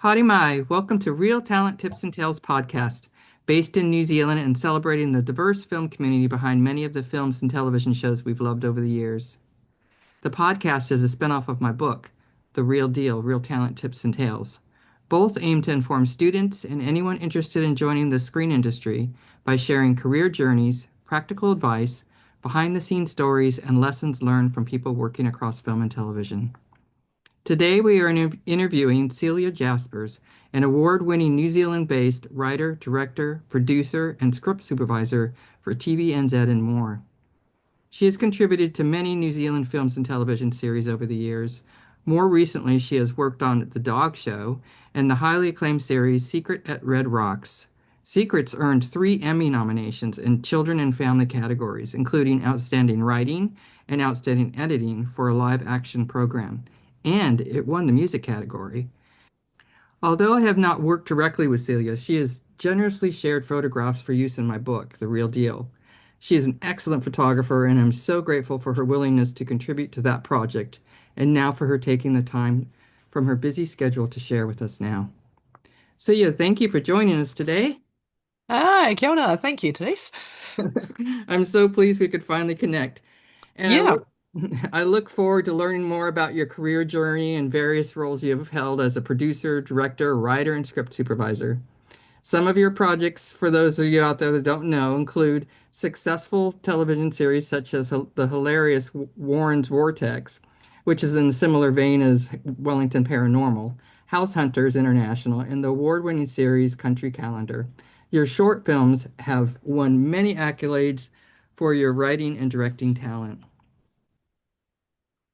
Howdy Mai, welcome to Real Talent Tips and Tales podcast, based in New Zealand and celebrating the diverse film community behind many of the films and television shows we've loved over the years. The podcast is a spinoff of my book, The Real Deal, Real Talent Tips and Tales. Both aim to inform students and anyone interested in joining the screen industry by sharing career journeys, practical advice, behind-the-scenes stories, and lessons learned from people working across film and television. Today, we are interviewing Celia Jaspers, an award-winning New Zealand-based writer, director, producer, and script supervisor for TVNZ and more. She has contributed to many New Zealand films and television series over the years. More recently, she has worked on The Dog Show and the highly acclaimed series Secret at Red Rocks. Secrets earned 3 Emmy nominations in children and family categories, including Outstanding Writing and Outstanding Editing for a live-action program, and it won the music category. Although I have not worked directly with Celia, she has generously shared photographs for use in my book, The Real Deal. She is an excellent photographer, and I'm so grateful for her willingness to contribute to that project, and now for her taking the time from her busy schedule to share with us now. Celia, thank you for joining us today. Hi, kia ora. Thank you, Denise. I'm so pleased we could finally connect. And Yeah. I look forward to learning more about your career journey and various roles you have held as a producer, director, writer, and script supervisor. Some of your projects, for those of you out there that don't know, include successful television series such as the hilarious Warren's Vortex, which is in a similar vein as Wellington Paranormal, House Hunters International, and the award-winning series Country Calendar. Your short films have won many accolades for your writing and directing talent.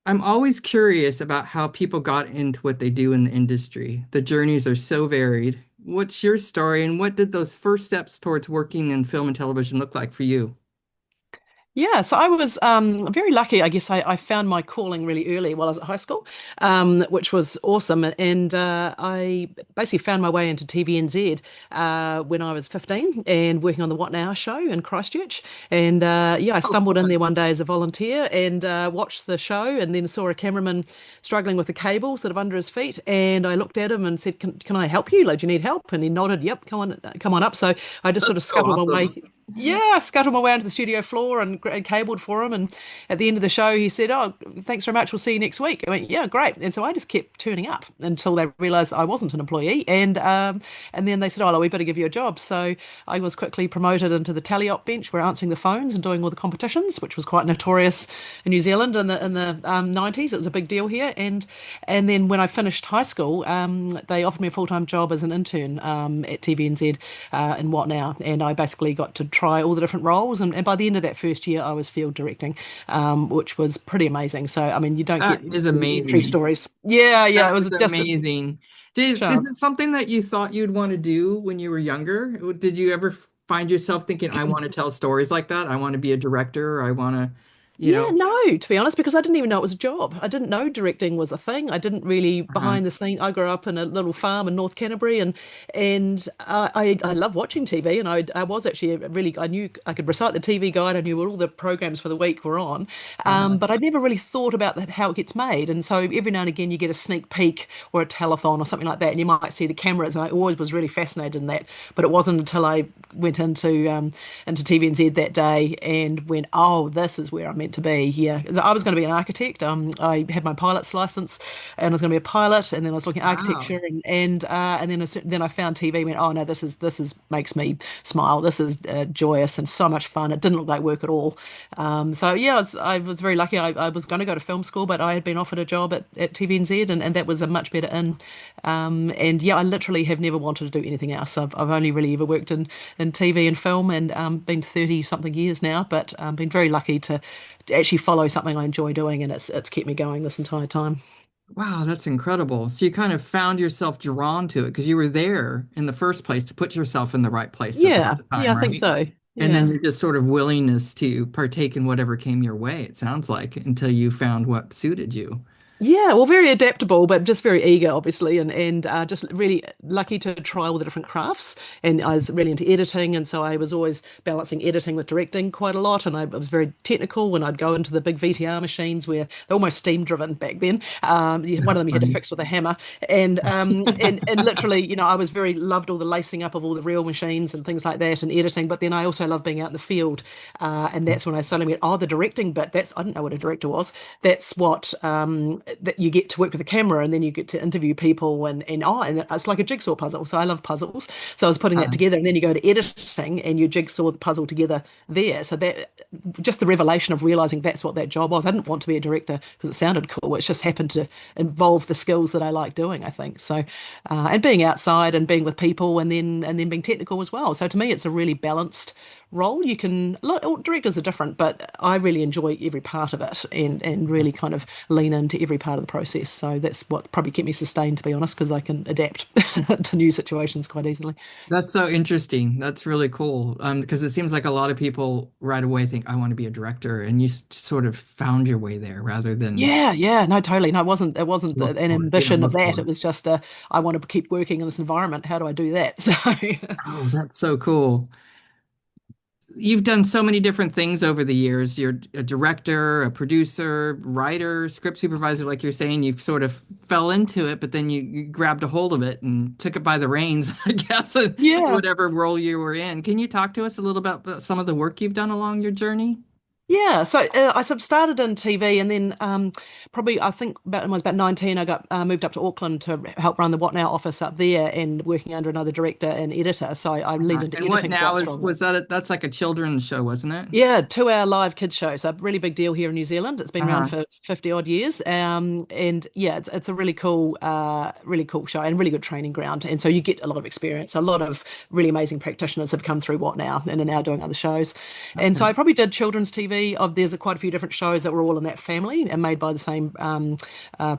I'm always curious about how people got into what they do in the industry. The journeys are so varied. What's your story, and what did those first steps towards working in film and television look like for you? Yeah, so I was very lucky. I guess I found my calling really early while I was at high school, which was awesome. And I basically found my way into TVNZ when I was 15 and working on the What Now show in Christchurch. And yeah, I Oh, stumbled in fun. there one day as a volunteer and watched the show and then saw a cameraman struggling with a cable sort of under his feet. And I looked at him and said, can I help you? Like, do you need help? And he nodded, yep, come on up. So I just sort That's of so scuttled my awesome. way. Yeah, I scuttled my way onto the studio floor and cabled for him. And at the end of the show, he said, "Oh, thanks very much. We'll see you next week." I went, "Yeah, great." And so I just kept turning up until they realised I wasn't an employee. And then they said, "Oh, we better give you a job." So I was quickly promoted into the tally op bench. We're answering the phones and doing all the competitions, which was quite notorious in New Zealand in the 90s. It was a big deal here. And then when I finished high school, they offered me a full-time job as an intern at TVNZ in What Now, and I basically got to try all the different roles. And by the end of that first year, I was field directing, which was pretty amazing. So, I mean, you don't That get is many entry amazing. stories. Yeah, yeah, That it was is just a amazing. Is show. it something that you thought you'd want to do when you were younger? Did you ever find yourself thinking, I want to tell stories like that? I want to be a director. I want to, you Yeah, know, no, to be honest, because I didn't even know it was a job. I didn't know directing was a thing. I didn't really uh-huh, behind the scene. I grew up in a little farm in North Canterbury, and I love watching TV. And I was actually really I knew I could recite the TV guide. I knew what all the programs for the week were on, uh-huh, but I never really thought about that how it gets made. And so every now and again you get a sneak peek or a telethon or something like that, and you might see the cameras. And I always was really fascinated in that. But it wasn't until I went into TVNZ that day and went, oh, this is where I'm meant to be. Yeah, I was going to be an architect. I had my pilot's license, and I was going to be a pilot, and then I was looking at architecture, wow. and then I found TV. Went, oh no, this is makes me smile. This is joyous and so much fun. It didn't look like work at all. So yeah, I was very lucky. I was going to go to film school, but I had been offered a job at TVNZ, and that was a much better in. And yeah, I literally have never wanted to do anything else. I've only really ever worked in TV and film, and been 30 something years now, but been very lucky to actually follow something I enjoy doing, and it's kept me going this entire time. Wow, that's incredible. So you kind of found yourself drawn to it because you were there in the first place to put yourself in the right place at the Yeah, right yeah, time, I think right? so. And then Yeah. your just sort of willingness to partake in whatever came your way, it sounds like, until you found what suited you. Yeah, well, very adaptable, but just very eager, obviously, and just really lucky to try all the different crafts. And I was really into editing, and so I was always balancing editing with directing quite a lot. And I was very technical when I'd go into the big VTR machines where they're almost steam driven back then. One of them you had to Funny. fix with a hammer, and literally, I was very loved all the lacing up of all the real machines and things like that, and editing. But then I also loved being out in the field, and that's when I suddenly went, oh, the directing bit. That's I didn't know what a director was. That's what that you get to work with the camera, and then you get to interview people, and it's like a jigsaw puzzle. So I love puzzles. So I was putting that Uh, together, and then you go to editing and you jigsaw the puzzle together there. So that just the revelation of realizing that's what that job was. I didn't want to be a director because it sounded cool. It just happened to involve the skills that I like doing, I think. So and being outside and being with people, and then being technical as well. So to me, it's a really balanced role. You can look, all directors are different, but I really enjoy every part of it, and really kind of lean into every part of the process. So that's what probably kept me sustained, to be honest, because I can adapt to new situations quite easily. that's so interesting. That's really cool. Because it seems like a lot of people right away think, I want to be a director, and you sort of found your way there rather than Yeah, yeah, no, totally. No, it wasn't look an for it. You don't ambition of look that. for It it. was just I want to keep working in this environment. How do I do that? So Oh, that's so cool. You've done so many different things over the years. You're a director, a producer, writer, script supervisor, like you're saying. You sort of fell into it, but then you grabbed a hold of it and took it by the reins, I guess, in yeah. whatever role you were in. Can you talk to us a little about some of the work you've done along your journey? Yeah, so I sort of started in TV, and then probably I think about when I was about 19, I got moved up to Auckland to help run the What Now office up there, and working under another director and editor. So I leaned into And what editing now quite is strongly. was that that's like a children's show, wasn't it? Yeah, 2 hour live kids show. So a really big deal here in New Zealand. It's been around Uh-huh. for 50 odd years. And yeah, it's a really cool show and really good training ground. And so you get a lot of experience. A lot of really amazing practitioners have come through What Now and are now doing other shows. And so Okay. I probably did children's TV. There's quite a few different shows that were all in that family and made by the same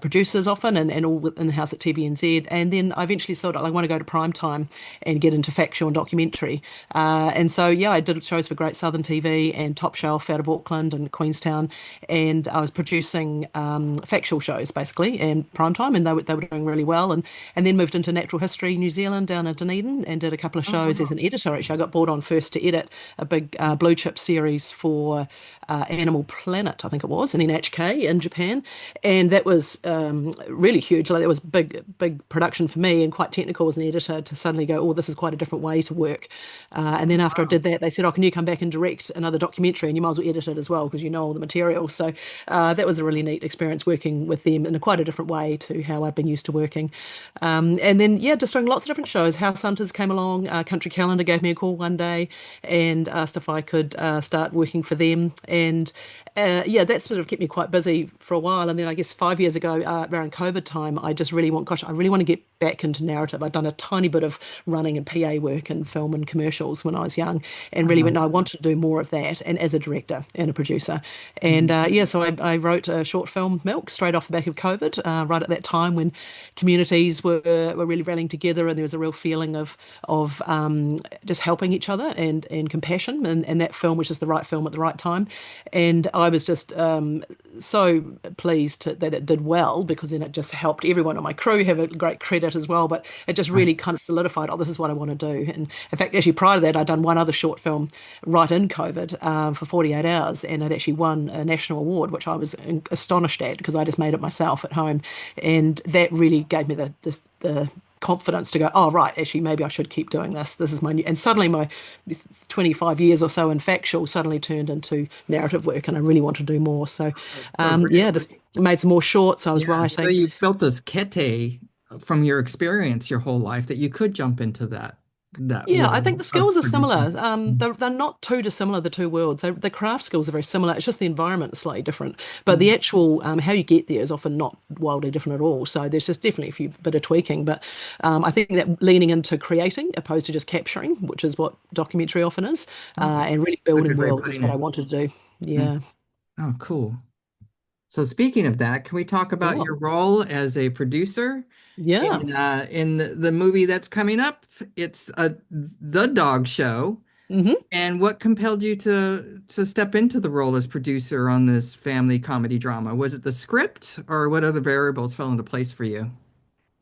producers often, and all in-house at TVNZ. And then I eventually thought I want to go to prime time and get into factual and documentary. And so, yeah, I did shows for Great Southern TV and Top Shelf out of Auckland and Queenstown. And I was producing factual shows basically and primetime, and they were doing really well. And then moved into Natural History New Zealand down in Dunedin and did a couple of Oh, shows as wow. an editor. Actually, I got brought on first to edit a big blue chip series for Animal Planet, I think it was, in NHK in Japan. And that was really huge. Like, that was big production for me and quite technical as an editor to suddenly go, oh, this is quite a different way to work. And then after I Wow. did that, they said, oh, can you come back and direct another documentary? And you might as well edit it as well because you know all the material. So that was a really neat experience working with them in quite a different way to how I've been used to working. And then, yeah, just doing lots of different shows. House Hunters came along. Country Calendar gave me a call one day and asked if I could start working for them. And yeah, that sort of kept me quite busy for a while. And then I guess 5 years ago, around COVID time, I really want to get back into narrative. I'd done a tiny bit of running and PA work and film and commercials when I was young, and really Uh-huh. went, no, I wanted to do more of that, and as a director and a producer. And Mhm. yeah, so I wrote a short film, Milk, straight off the back of COVID, right at that time when communities were really rallying together, and there was a real feeling of just helping each other and compassion, and that film was just the right film at the right time. And I was just so pleased that it did well, because then it just helped everyone on my crew have a great credit as well. But it just Right. really kind of solidified, oh, this is what I want to do. And in fact, actually, prior to that, I'd done one other short film right in COVID for 48 hours, and it actually won a national award, which I was astonished at because I just made it myself at home. And that really gave me the confidence to go, oh, right, actually, maybe I should keep doing this. This is my new, and suddenly my 25 years or so in factual suddenly turned into narrative work, and I really want to do more. So, That's so great. yeah, just made some more shorts. I was Yeah, so writing. you built this kete from your experience your whole life that you could jump into that Yeah, I think world the of skills are producing. similar. They're not too dissimilar, the two worlds. The craft skills are very similar. It's just the environment is slightly different. But the Mhm. actual how you get there is often not wildly different at all. So there's just definitely a few bit of tweaking. But I think that leaning into creating opposed to just capturing, which is what documentary often is, Oh, and really that's a building good way of worlds is putting what I it. wanted to do. Mm. Yeah, Oh, cool. So speaking of that, can we talk about sure. your role as a producer Yeah. in the movie that's coming up? It's the dog show. Hmm. And what compelled you to step into the role as producer on this family comedy drama? Was it the script, or what other variables fell into place for you?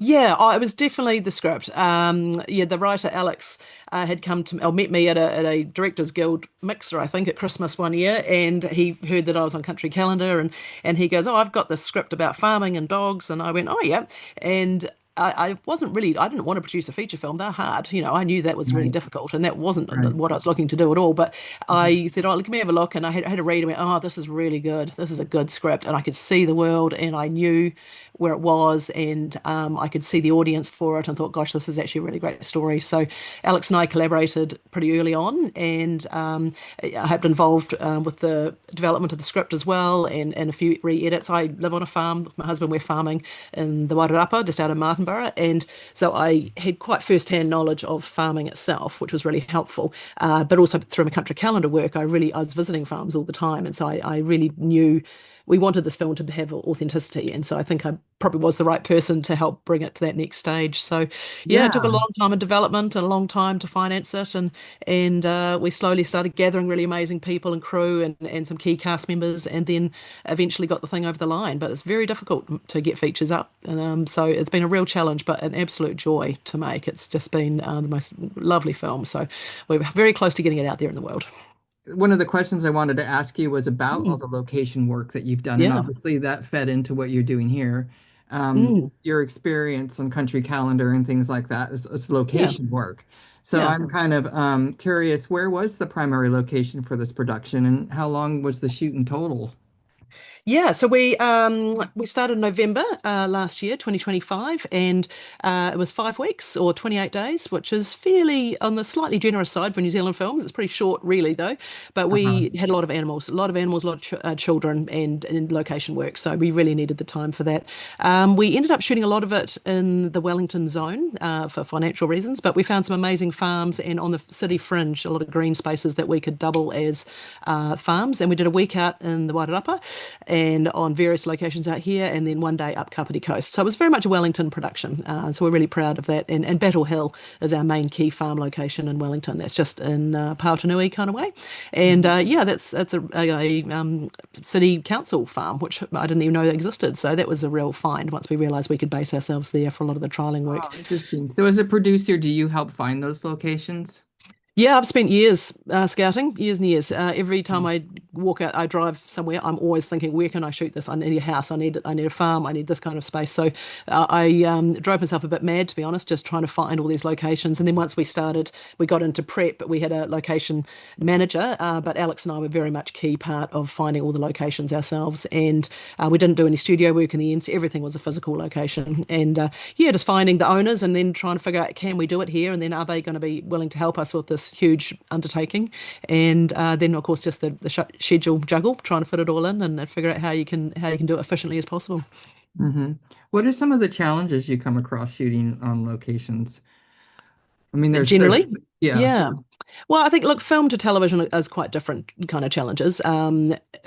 Yeah, it was definitely the script. Yeah, the writer Alex had come to or met me at a Directors Guild mixer, I think, at Christmas one year, and he heard that I was on Country Calendar, and he goes, "Oh, I've got this script about farming and dogs," and I went, "Oh yeah," and. I wasn't really, I didn't want to produce a feature film. They're hard. I knew that was really Right, difficult and that wasn't right. what I was looking to do at all. But Mhm. I said, oh, let me have a look. And I had a read and went, oh, this is really good. This is a good script. And I could see the world and I knew where it was, and I could see the audience for it, and thought, gosh, this is actually a really great story. So Alex and I collaborated pretty early on, and I have been involved with the development of the script as well, and a few re-edits. I live on a farm with my husband. We're farming in the Wairarapa, just out of Martinborough, and so I had quite first-hand knowledge of farming itself, which was really helpful. But also through my country calendar work, I was visiting farms all the time, and so I really knew we wanted this film to have authenticity, and so I think I probably was the right person to help bring it to that next stage. So, yeah, it took a Yeah. long time in development and a long time to finance it, and we slowly started gathering really amazing people and crew and some key cast members, and then eventually got the thing over the line. But it's very difficult to get features up, and so it's been a real challenge, but an absolute joy to make. It's just been the most lovely film. So we're very close to getting it out there in the world. One of the questions I wanted to ask you was about all Mm, the location work that you've done, and yeah. obviously that fed into what you're doing here. Mm, Your experience on Country Calendar and things like that, it's yeah. location work. So Yeah. I'm kind of curious, where was the primary location for this production, and how long was the shoot in total? Yeah, so we started November last year, 2025, and it was 5 weeks or 28 days, which is fairly on the slightly generous side for New Zealand films. It's pretty short, really, though. But Uh-huh. we had a lot of animals, a lot of children, and location work. So we really needed the time for that. We ended up shooting a lot of it in the Wellington zone for financial reasons, but we found some amazing farms and on the city fringe, a lot of green spaces that we could double as farms. And we did a week out in the Wairarapa and on various locations out here, and then one day up Kapiti Coast. So it was very much a Wellington production. So we're really proud of that. And Battle Hill is our main key farm location in Wellington. That's just in Pautanui kind of way. And yeah, that's a city council farm, which I didn't even know existed. So that was a real find once we realised we could base ourselves there for a lot of the trialling work. Oh, interesting. So as a producer, do you help find those locations? Yeah, I've spent years scouting, years and years. Every time I walk out, I drive somewhere, I'm always thinking, where can I shoot this? I need a house, I need a farm, I need this kind of space. So I drove myself a bit mad, to be honest, just trying to find all these locations. And then once we started, we got into prep. We had a location manager, but Alex and I were very much key part of finding all the locations ourselves. And we didn't do any studio work in the end, so everything was a physical location. And yeah, just finding the owners and then trying to figure out, can we do it here? And then are they going to be willing to help us with this huge undertaking? And then, of course, just the schedule juggle, trying to fit it all in and figure out how you can do it efficiently as possible. Hmm. What are some of the challenges you come across shooting on locations? I mean, there's, Generally, yeah. yeah. Well, I think, look, film to television is quite different kind of challenges.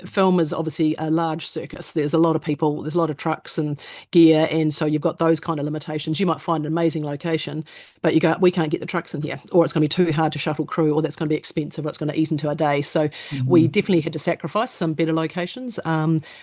Film is obviously a large circus. There's a lot of people, there's a lot of trucks and gear, and so you've got those kind of limitations. You might find an amazing location, but you go, we can't get the trucks in here, or it's going to be too hard to shuttle crew, or that's going to be expensive, or it's going to eat into a day. So we Hmm. definitely had to sacrifice some better locations.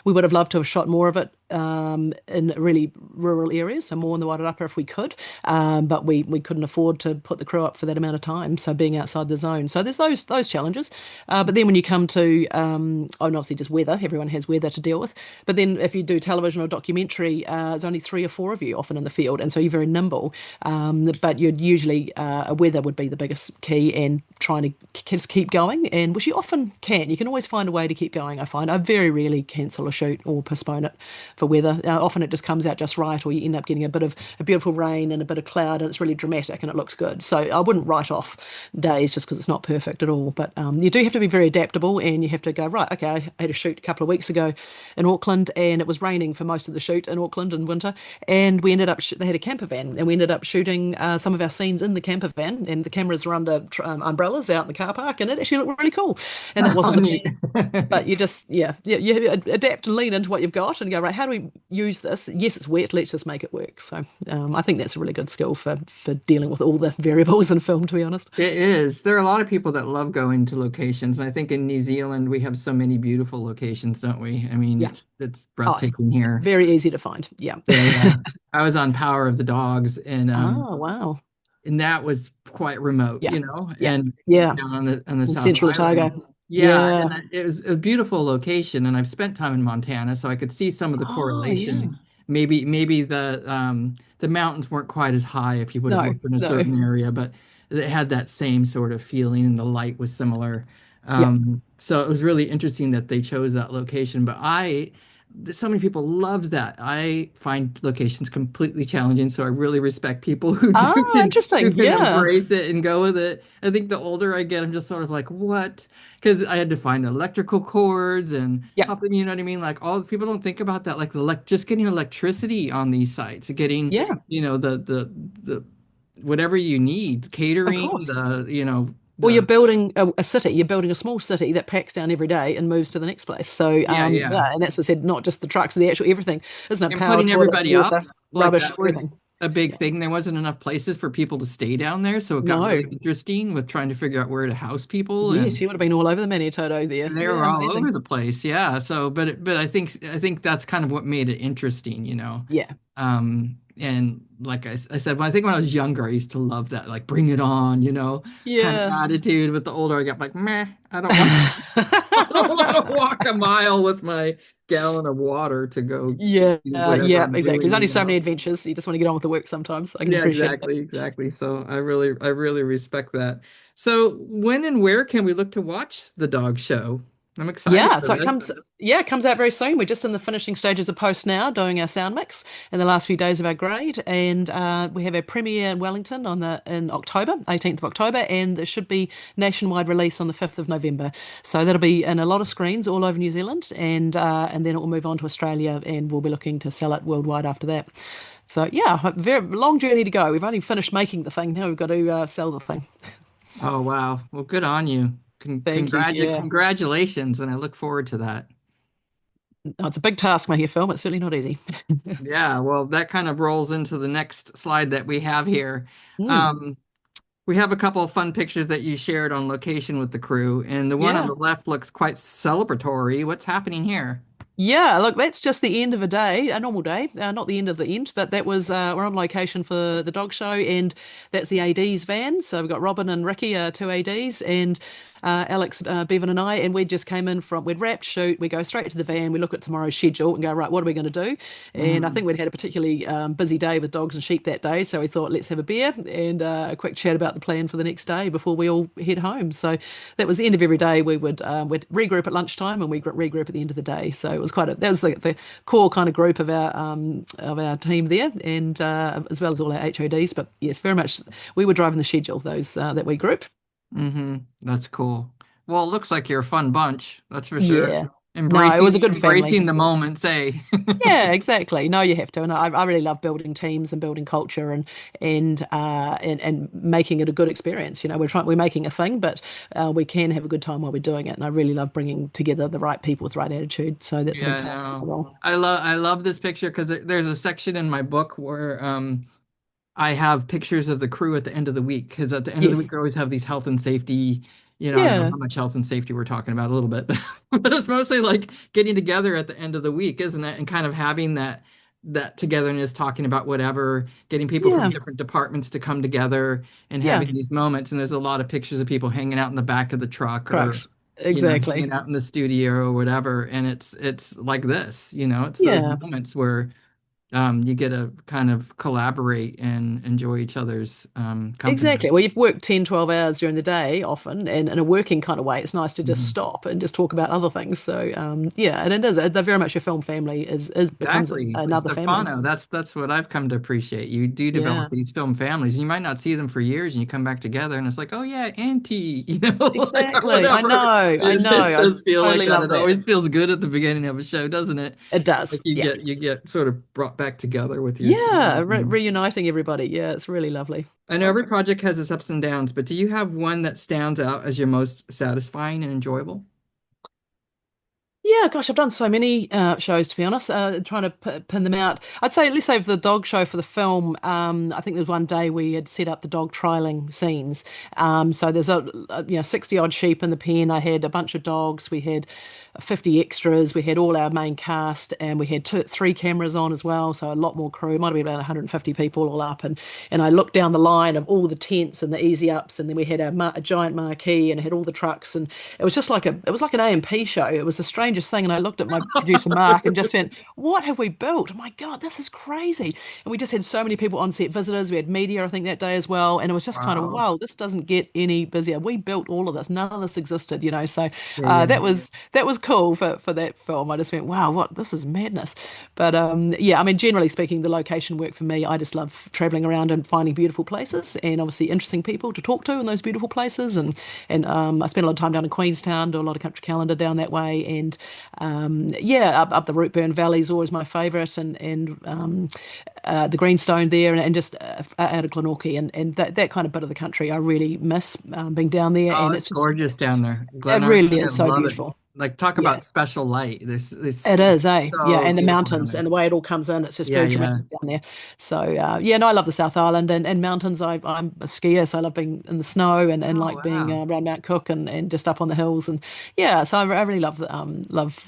We would have loved to have shot more of it in really rural areas, so more in the Wairarapa if we could, but we couldn't afford to put the crew up for that amount of time. So being outside the zone, so there's those challenges. But then when you come to oh, and obviously just weather, everyone has weather to deal with. But then if you do television or documentary, there's only three or four of you often in the field, and so you're very nimble. But you'd usually weather would be the biggest key, and trying to just keep going, and which you often can. You can always find a way to keep going. I find I very rarely cancel a shoot or postpone it for weather. Often it just comes out just right, or you end up getting a bit of a beautiful rain and a bit of cloud, and it's really dramatic and it looks good. So I wouldn't write off days just because it's not perfect at all. But you do have to be very adaptable, and you have to go, right, okay, I had a shoot a couple of weeks ago in Auckland, and it was raining for most of the shoot in Auckland in winter, and we ended up they had a camper van, and we ended up shooting some of our scenes in the camper van, and the cameras were under umbrellas out in the car park, and it actually looked really cool. And that Oh, wasn't the neat. plan. But you just, yeah, you adapt and lean into what you've got and go, right, how do we use this? Yes, it's wet, let's just make it work. So I think that's a really good skill for dealing with all the variables in film, to be honest. honest. It is. There are a lot of people that love going to locations. And I think in New Zealand we have so many beautiful locations, don't we? I mean, Yeah. it's Oh, it's breathtaking here. very easy to find. Yeah. Yeah, yeah. I was on Power of the Dogs Oh, wow. and that was quite remote, Yeah. Yeah. and Yeah. down on the In South Central Island. Otago. Yeah, Yeah. and it was a beautiful location, and I've spent time in Montana, so I could see some of the Oh, yeah. correlation. Maybe the mountains weren't quite as high if you would have No, looked in a no. certain area, but it had that same sort of feeling, and the light was similar. Yeah. So it was really interesting that they chose that location. But so many people loved that. I find locations completely challenging, so I really respect people who do Oh, who interesting. can Yeah. embrace it and go with it. I think the older I get, I'm just sort of like, what? Because I had to find electrical cords and Yeah. how, you know what I mean? Like all the people don't think about that, like just getting electricity on these sites, getting, Yeah. the whatever you need, Of catering, course. Well, you're the building a city. You're building a small city that packs down every day and moves to the next place. So, yeah, yeah. yeah, and that's what I said, not just the trucks, the actual everything, isn't it? And Power, putting toilets, everybody up, water, like rubbish, that everything. was a big Yeah. thing. There wasn't enough places for people to stay down there, so it got No. really interesting with trying to figure out where to house people, Yes, and you would have been all over the Manitou there. they were Yeah, all over amazing. the place. Yeah. So, but I think that's kind of what made it interesting. Yeah. And like I said, when I was younger, I used to love that, like bring it on, kind of Yeah. attitude. But the older I got, like, meh, I don't want I don't want to walk a mile with my gallon of water to go Yeah, do whatever yeah, I'm exactly. There's doing, only so many adventures. You just want to get on with the work sometimes. I can Yeah, appreciate that. exactly, exactly. So I really respect that. So when and where can we look to watch the dog show? I'm excited Yeah, for so it this. comes, yeah, it comes out very soon. We're just in the finishing stages of post now, doing our sound mix in the last few days of our grade, and we have our premiere in Wellington in October, 18th of October, and there should be nationwide release on the 5th of November. So that'll be in a lot of screens all over New Zealand, and then it will move on to Australia, and we'll be looking to sell it worldwide after that. So yeah, a very long journey to go. We've only finished making the thing. Now we've got to sell the thing. Oh wow. Well, good on you. Thank you. Yeah. Congratulations, and I look forward to that. Oh, it's a big task making a film. It's certainly not easy. Yeah, well, that kind of rolls into the next slide that we have here. Mm, Um, we have a couple of fun pictures that you shared on location with the crew, and the one on yeah. the left looks quite celebratory. What's happening here? Yeah, look, that's just the end of a day, a normal day, not the end of the end, but that was, we're on location for the dog show, and that's the AD's van. So we've got Robin and Ricky, two ADs, and Alex, Bevan, and I, and we just came in we'd wrapped, shoot, we go straight to the van, we look at tomorrow's schedule and go, right, what are we going to do? And I Mhm. think we'd had a particularly busy day with dogs and sheep that day, so we thought, let's have a beer and a quick chat about the plan for the next day before we all head home. So that was the end of every day. We'd regroup at lunchtime and we regroup at the end of the day. So it was that was the core kind of group of our team there, and as well as all our HODs. But yes, very much we were driving the schedule those that we group. That's cool. Well, it looks like you're a fun bunch, that's for sure. Yeah. No, it was a good family. Embracing the moments, eh? Yeah, exactly. No, you have to, and I really love building teams and building culture and making it a good experience. We're making a thing, but we can have a good time while we're doing it. And I really love bringing together the right people with the right attitude. So that's a Yeah, big I part of know. the role. I love this picture because there's a section in my book where I have pictures of the crew at the end of the week because at the end of the week Yes. we always have these health and safety. I don't know Yeah. how much health and safety we're talking about, a little bit, but it's mostly like getting together at the end of the week, isn't it? And kind of having that togetherness, talking about whatever, getting people from Yeah. different departments to come together and Yeah. having these moments. And there's a lot of pictures of people hanging out in the back of the truck or Trucks. Exactly. hanging out in the studio or whatever. And it's like this, it's those Yeah. moments where you get to kind of collaborate and enjoy each other's company. Exactly. Well, you've worked 10, 12 hours during the day often, and in a working kind of way, it's nice to just Mhm. stop and just talk about other things. So, yeah, and it is, they're very much your film family is becomes Exactly. It's another family. Stefano. That's what I've come to appreciate. You do develop Yeah, these film families, and you might not see them for years, and you come back together, and it's like, oh yeah, Auntie, like or exactly. I whatever. know. I It know. I does feel like totally that. love It that. always feels good at the beginning of a show, doesn't it? It does. Like you Yeah. get sort of brought back together with your Yeah. team. Reuniting everybody. Yeah, it's really lovely. I know every project has its ups and downs, but do you have one that stands out as your most satisfying and enjoyable? Yeah, gosh, I've done so many shows to be honest. Trying to pin them out. Let's say for the dog show for the film. I think there was one day we had set up the dog trialing scenes. So there's 60 odd sheep in the pen. I had a bunch of dogs. We had 50 extras. We had all our main cast, and we had three cameras on as well. So a lot more crew. It might have been about 150 people all up. And I looked down the line of all the tents and the easy ups, and then we had a giant marquee and it had all the trucks, and it was like an A&P show. It was the strangest thing. And I looked at my producer Mark and just went, "What have we built? Oh my God, this is crazy!" And we just had so many people on set visitors. We had media, I think, that day as well. And it was just kind of, Wow. wow, this doesn't get any busier. We built all of this. None of this existed, you know. So Yeah, yeah. that was cool for that film. I just went, wow, what this is madness. But yeah, I mean, generally speaking, the location work for me, I just love traveling around and finding beautiful places and obviously interesting people to talk to in those beautiful places. And I spent a lot of time down in Queenstown, do a lot of country calendar down that way. And yeah, up the Rootburn Valley is always my favourite, and the Greenstone there, and just out of Glenorchy, and that kind of bit of the country I really miss being down there. Oh, And it's it's just, gorgeous down there. it Glenarchy, really I is so love it. beautiful. Like talk Yeah. about special light. This It is, it's eh? Yeah, so and the beautiful down mountains and there. the way it all comes in, it's just Yeah, very yeah. dramatic down there. So yeah, no, I love the South Island and mountains. I'm a skier, so I love being in the snow and Oh, like being wow. around Mount Cook and just up on the hills. And yeah, so I really love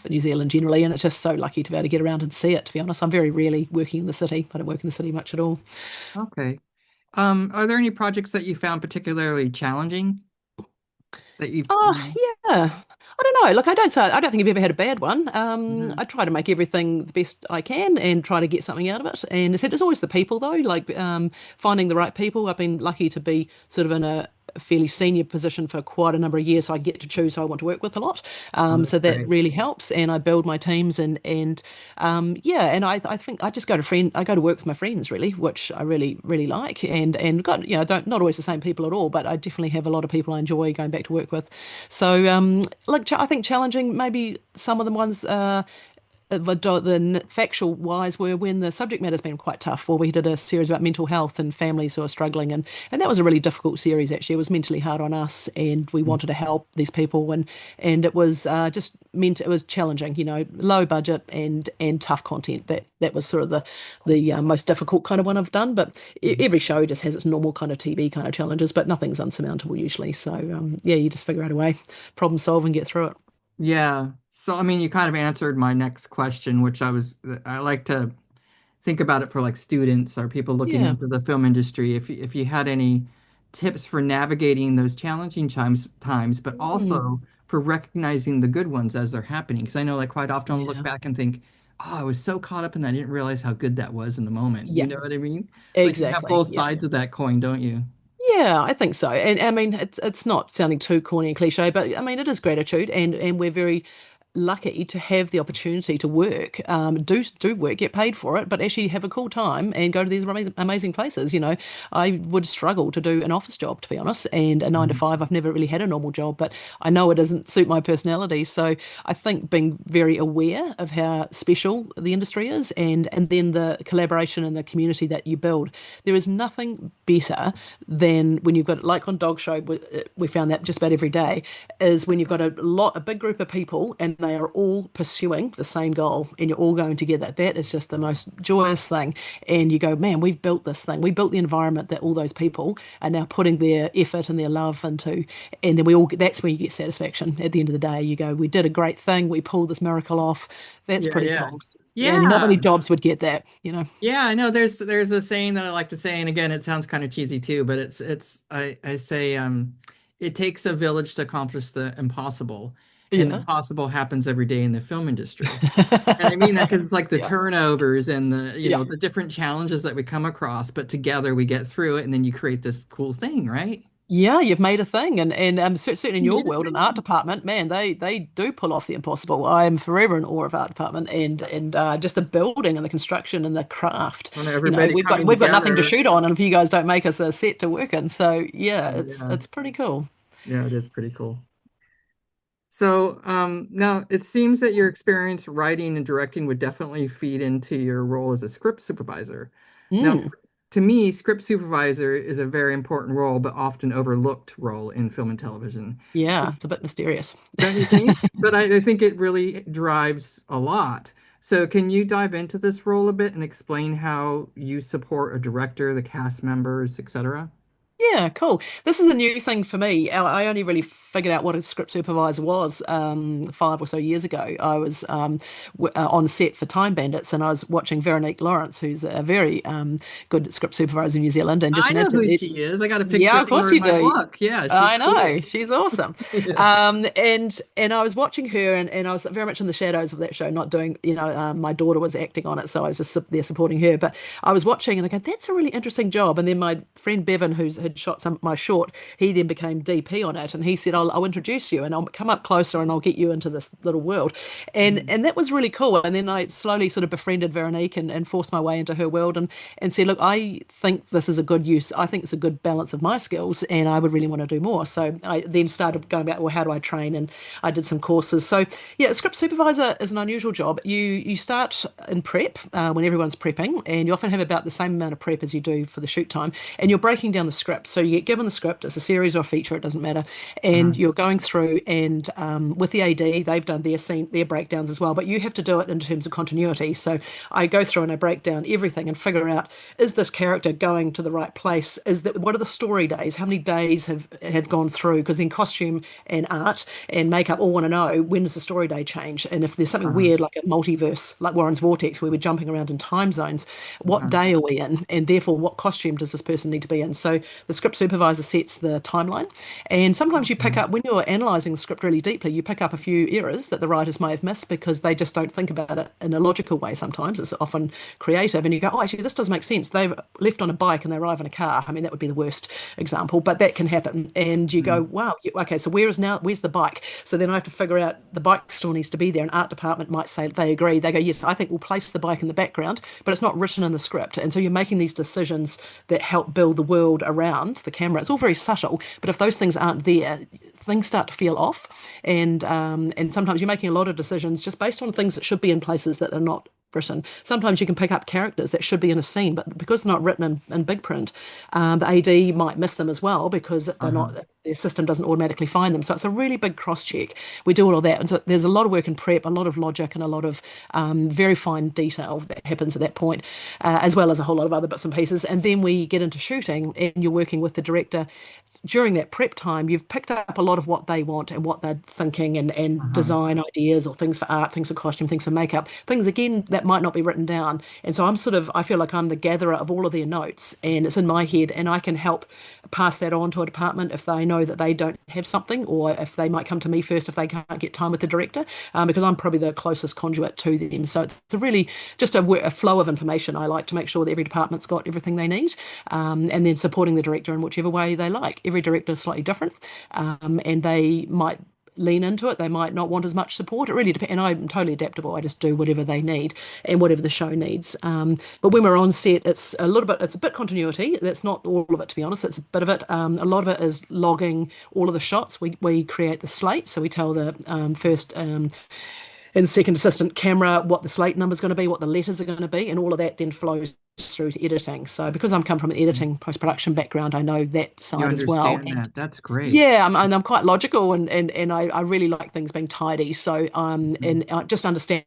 New Zealand generally, and it's just so lucky to be able to get around and see it. To be honest, I'm very rarely working in the city. I don't work in the city much at all. Okay. Are there any projects that you found particularly challenging that Oh, yeah. I don't know. Look, I don't think I've ever had a bad one. Mhm. I try to make everything the best I can and try to get something out of it. And it's always the people though, like finding the right people. I've been lucky to be sort of in a fairly senior position for quite a number of years, so I get to choose who I want to work with a lot. Oh, So that's that great. really helps, and I build my teams and yeah, and I think I just I go to work with my friends really, which I really like, and got don't not always the same people at all, but I definitely have a lot of people I enjoy going back to work with. So like I think challenging maybe some of the ones the factual wise were when the subject matter's been quite tough. Well, we did a series about mental health and families who are struggling, and that was a really difficult series actually. It was mentally hard on us, and we wanted to help these people, and it was just meant it was challenging, low budget and tough content. That was sort of the most difficult kind of one I've done. But Mhm. every show just has its normal kind of TV kind of challenges, but nothing's unsurmountable usually. So yeah, you just figure out a way, problem solve, and get through it. Yeah. So, I mean, you kind of answered my next question, which I like to think about it for like students or people looking Yeah. into the film industry. If you had any tips for navigating those challenging times, but Mm. also for recognizing the good ones as they're happening. Because I know like quite often I'll look Yeah. back and think, oh, I was so caught up in that, I didn't realize how good that was in the moment. You Yeah. know what I mean? It's like you have Exactly. both Yeah. sides of that coin, don't you? Yeah, I think so. And I mean, it's not sounding too corny and cliche, but I mean, it is gratitude, and we're very lucky to have the opportunity to work, do work, get paid for it, but actually have a cool time and go to these amazing places. I would struggle to do an office job, to be honest, and a nine to Mhm. five. I've never really had a normal job, but I know it doesn't suit my personality. So I think being very aware of how special the industry is, and then the collaboration and the community that you build. There is nothing better than when you've got, like on Dog Show, we found that just about every day, is when you've got a big group of people and they are all pursuing the same goal and you're all going together. That is just the most joyous thing. And you go, man, we've built this thing. We built the environment that all those people are now putting their effort and their love into. And then that's where you get satisfaction at the end of the day. You go, we did a great thing. We pulled this miracle off. That's Yeah, pretty yeah. cool. And not many Yeah. jobs would get that. Yeah, I know there's a saying that I like to say, and again, it sounds kind of cheesy too, but I say it takes a village to accomplish the impossible, and the Yeah. impossible happens every day in the film industry. And I mean that because it's like the Yeah. turnovers and the Yeah. the different challenges that we come across, but together we get through it, and then you create this cool thing, right? Yeah, you've made a thing, and certainly in You your made a world, an art thing. department, man, they do pull off the impossible. I am forever in awe of art department and just the building and the construction and the craft. And everybody We've got coming we've got nothing to together. shoot on, and if you guys don't make us a set to work in, so yeah, it's Yeah, it's pretty cool. yeah, it is pretty cool. So, now it seems that your experience writing and directing would definitely feed into your role as a script supervisor. Now, Mm. to me, script supervisor is a very important role, but often overlooked role in film and television. Yeah, it's a bit mysterious. Don't you think? But I think it really drives a lot. So, can you dive into this role a bit and explain how you support a director, the cast members, etc.? Yeah, cool. This is a new thing for me. I only really figured out what a script supervisor was 5 or so years ago. I was on set for Time Bandits, and I was watching Veronique Lawrence, who's a very good script supervisor in New Zealand, and just I an know who absolute. she is. I got a picture Yeah, of of course her in you my do. book. Yeah, she's I know, cool. she's awesome. Yeah. And I was watching her, and I was very much in the shadows of that show, not doing, my daughter was acting on it, so I was just there supporting her. But I was watching, and I go, that's a really interesting job. And then my friend Bevan, who's had shot some of my short, he then became DP on it, and he said, I'll introduce you, and I'll come up closer, and I'll get you into this little world. And that was really cool. And then I slowly sort of befriended Veronique and forced my way into her world, and said, look, I think this is a good use. I think it's a good balance of my skills, and I would really want to do more. So I then started going about, well, how do I train? And I did some courses. So yeah, a script supervisor is an unusual job. You start in prep when everyone's prepping, and you often have about the same amount of prep as you do for the shoot time, and you're breaking down the script. So you get given the script, it's a series or a feature, it doesn't matter, Uh-huh. and you're going through, and with the AD, they've done their scene, their breakdowns as well, but you have to do it in terms of continuity. So I go through and I break down everything and figure out, is this character going to the right place? What are the story days? How many days have gone through? Because in costume and art and makeup all want to know, when does the story day change? And if there's something Uh-huh. weird like a multiverse, like Warren's Vortex, where we're jumping around in time zones, what Uh-huh. day are we in? And therefore, what costume does this person need to be in? So the script supervisor sets the timeline. And sometimes you pick Okay. up, when you're analysing the script really deeply, you pick up a few errors that the writers may have missed because they just don't think about it in a logical way sometimes. It's often creative. And you go, oh, actually, this does make sense. They've left on a bike and they arrive in a car. I mean, that would be the worst example, but that can happen. And you go, Mhm. wow, okay, so where's the bike? So then I have to figure out the bike still needs to be there. An art department might say they agree. They go, yes, I think we'll place the bike in the background, but it's not written in the script. And so you're making these decisions that help build the world around the camera. It's all very subtle, but if those things aren't there, things start to feel off. And sometimes you're making a lot of decisions just based on things that should be in places that are not written. Sometimes you can pick up characters that should be in a scene, but because they're not written in big print, the AD might miss them as well because they're Uh-huh. not. Their system doesn't automatically find them. So it's a really big cross check. We do all of that. And so there's a lot of work in prep, a lot of logic, and a lot of very fine detail that happens at that point, as well as a whole lot of other bits and pieces. And then we get into shooting, and you're working with the director during that prep time. You've picked up a lot of what they want and what they're thinking, and Uh-huh. design ideas or things for art, things for costume, things for makeup, things again that might not be written down. And so I feel like I'm the gatherer of all of their notes, and it's in my head, and I can help pass that on to a department if they know that they don't have something, or if they might come to me first if they can't get time with the director, because I'm probably the closest conduit to them. So it's a really just a flow of information. I like to make sure that every department's got everything they need, and then supporting the director in whichever way they like. Every director is slightly different, and they might lean into it. They might not want as much support. It really depends. And I'm totally adaptable. I just do whatever they need and whatever the show needs. But when we're on set, it's a bit continuity. That's not all of it, to be honest. It's a bit of it. A lot of it is logging all of the shots. We create the slate. So we tell the first and second assistant camera what the slate number is going to be, what the letters are going to be, and all of that then flows through to editing. So because I'm come from an editing post-production background, I know that You side as well. understand And that. That's great. yeah, I'm quite logical, and I really like things being tidy. So Mhm. and just understanding